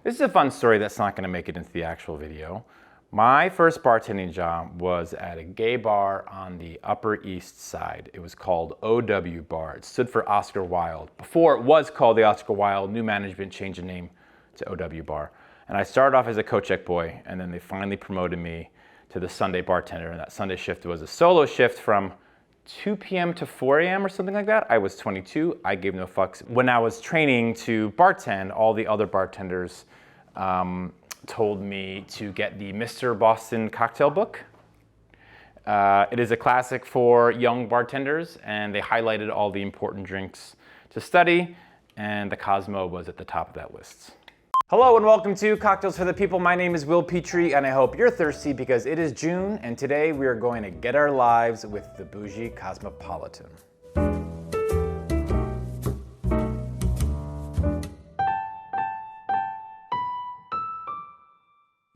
This is a fun story that's not going to make it into the actual video. My first bartending job was at a gay bar on the Upper East Side. It was called OW Bar. It stood for Oscar Wilde. Before it was called the Oscar Wilde, new management changed the name to OW Bar. And I started off as a co-check boy, and then they finally promoted me to the Sunday bartender. And that Sunday shift was a solo shift from 2 p.m. to 4 a.m. or something like that. I was 22, I gave no fucks. When I was training to bartend, all the other bartenders told me to get the Mr. Boston cocktail book. It is a classic for young bartenders, and they highlighted all the important drinks to study, and the Cosmo was at the top of that list. Hello and welcome to Cocktails for the People. My name is Will Petre, and I hope you're thirsty because it is June, and today we are going to get our lives with the Bougie Cosmopolitan.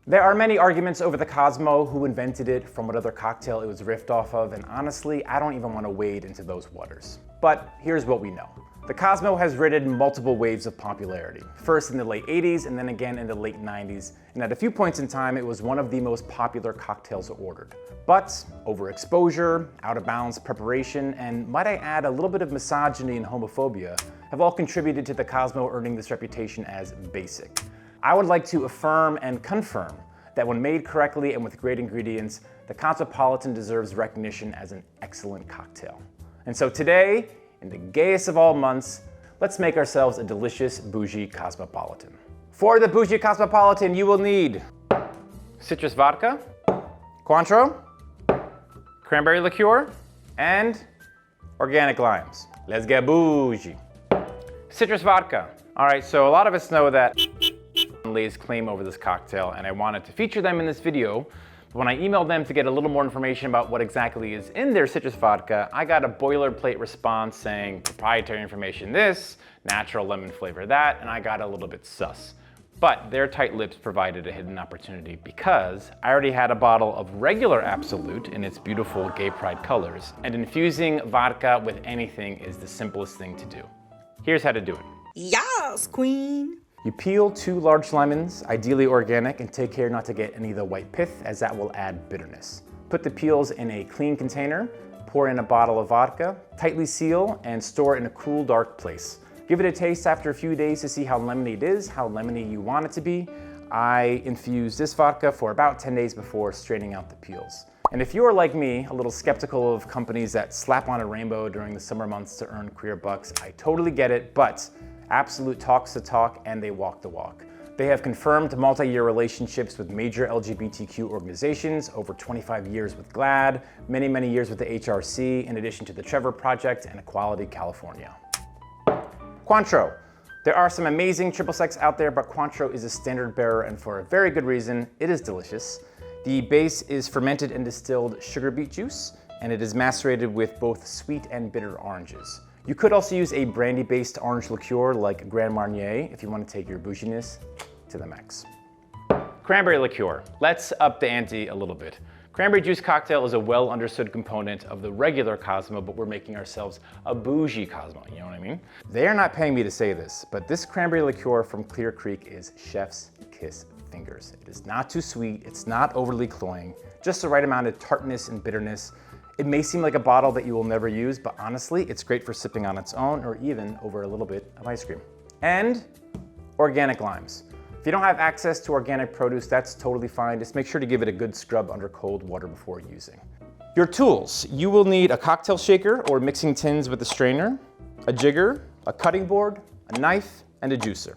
There are many arguments over the Cosmo, who invented it, from what other cocktail it was riffed off of, and honestly, I don't even want to wade into those waters. But here's what we know. The Cosmo has ridden multiple waves of popularity, first in the late 80s and then again in the late 90s, and at a few points in time it was one of the most popular cocktails ordered. But overexposure, out-of-balance preparation, and might I add a little bit of misogyny and homophobia have all contributed to the Cosmo earning this reputation as basic. I would like to affirm and confirm that when made correctly and with great ingredients, the Cosmopolitan deserves recognition as an excellent cocktail. And so today, in the gayest of all months, let's make ourselves a delicious Bougie Cosmopolitan. For the Bougie Cosmopolitan, you will need Citrus Vodka, Cointreau, Cranberry Liqueur, and organic limes. Let's get bougie. Citrus Vodka. All right, so a lot of us know that lays claim over this cocktail, and I wanted to feature them in this video. When I emailed them to get a little more information about what exactly is in their citrus vodka, I got a boilerplate response saying proprietary information this, natural lemon flavor that, and I got a little bit sus. But their tight lips provided a hidden opportunity because I already had a bottle of regular Absolute in its beautiful gay pride colors, and infusing vodka with anything is the simplest thing to do. Here's how to do it. Yes, queen. You peel 2 large lemons, ideally organic, and take care not to get any of the white pith, as that will add bitterness. Put the peels in a clean container, pour in a bottle of vodka, tightly seal, and store in a cool, dark place. Give it a taste after a few days to see how lemony it is, how lemony you want it to be. I infused this vodka for about 10 days before straining out the peels. And if you are like me, a little skeptical of companies that slap on a rainbow during the summer months to earn queer bucks, I totally get it, but Absolute talks the talk and they walk the walk. They have confirmed multi-year relationships with major LGBTQ organizations, over 25 years with GLAAD, many years with the HRC, in addition to the Trevor Project and Equality California. Cointreau. There are some amazing triple sec out there, but Cointreau is a standard bearer, and for a very good reason. It is delicious. The base is fermented and distilled sugar beet juice, and it is macerated with both sweet and bitter oranges. You could also use a brandy-based orange liqueur like Grand Marnier if you want to take your bouginess to the max. Cranberry liqueur. Let's up the ante a little bit. Cranberry juice cocktail is a well understood component of the regular Cosmo, but we're making ourselves a bougie Cosmo, you know what I mean? They are not paying me to say this, but this cranberry liqueur from Clear Creek is chef's kiss fingers. It is not too sweet, it's not overly cloying, just the right amount of tartness and bitterness. It may seem like a bottle that you will never use, but honestly, it's great for sipping on its own or even over a little bit of ice cream. And organic limes. If you don't have access to organic produce, that's totally fine. Just make sure to give it a good scrub under cold water before using. Your tools. You will need a cocktail shaker or mixing tins with a strainer, a jigger, a cutting board, a knife, and a juicer.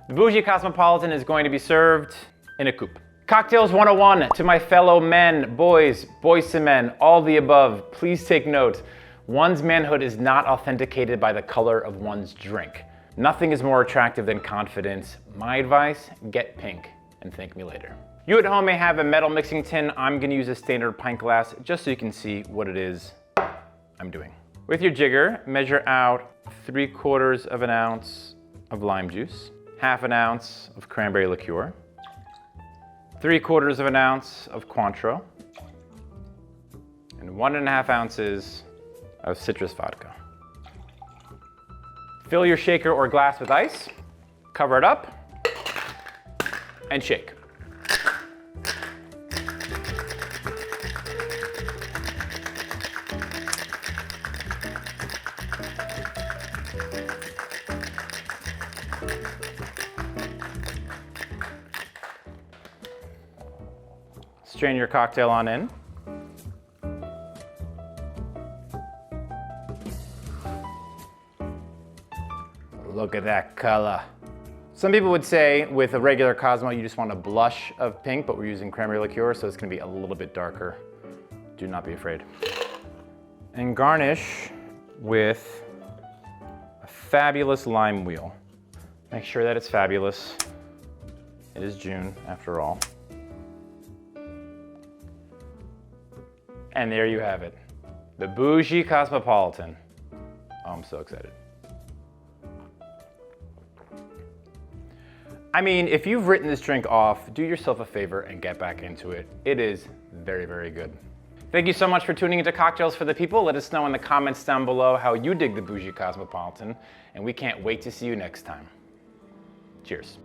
The Bougie Cosmopolitan is going to be served in a coupe. Cocktails 101 to my fellow men, boys to men, all the above. Please take note. One's manhood is not authenticated by the color of one's drink. Nothing is more attractive than confidence. My advice, get pink and thank me later. You at home may have a metal mixing tin. I'm gonna use a standard pint glass just so you can see what it is I'm doing. With your jigger, measure out 3/4 of an ounce of lime juice, 1/2 ounce of cranberry liqueur, 3/4 of an ounce of Cointreau, and 1.5 ounces of citrus vodka. Fill your shaker or glass with ice, cover it up, and shake. Strain your cocktail on in. Look at that color. Some people would say with a regular Cosmo, you just want a blush of pink, but we're using Cranberry Liqueur, so it's gonna be a little bit darker. Do not be afraid. And garnish with a fabulous lime wheel. Make sure that it's fabulous. It is June, after all. And there you have it, the Bougie Cosmopolitan. Oh, I'm so excited. I mean, if you've written this drink off, do yourself a favor and get back into it. It is very, very good. Thank you so much for tuning into Cocktails for the People. Let us know in the comments down below how you dig the Bougie Cosmopolitan, and we can't wait to see you next time. Cheers.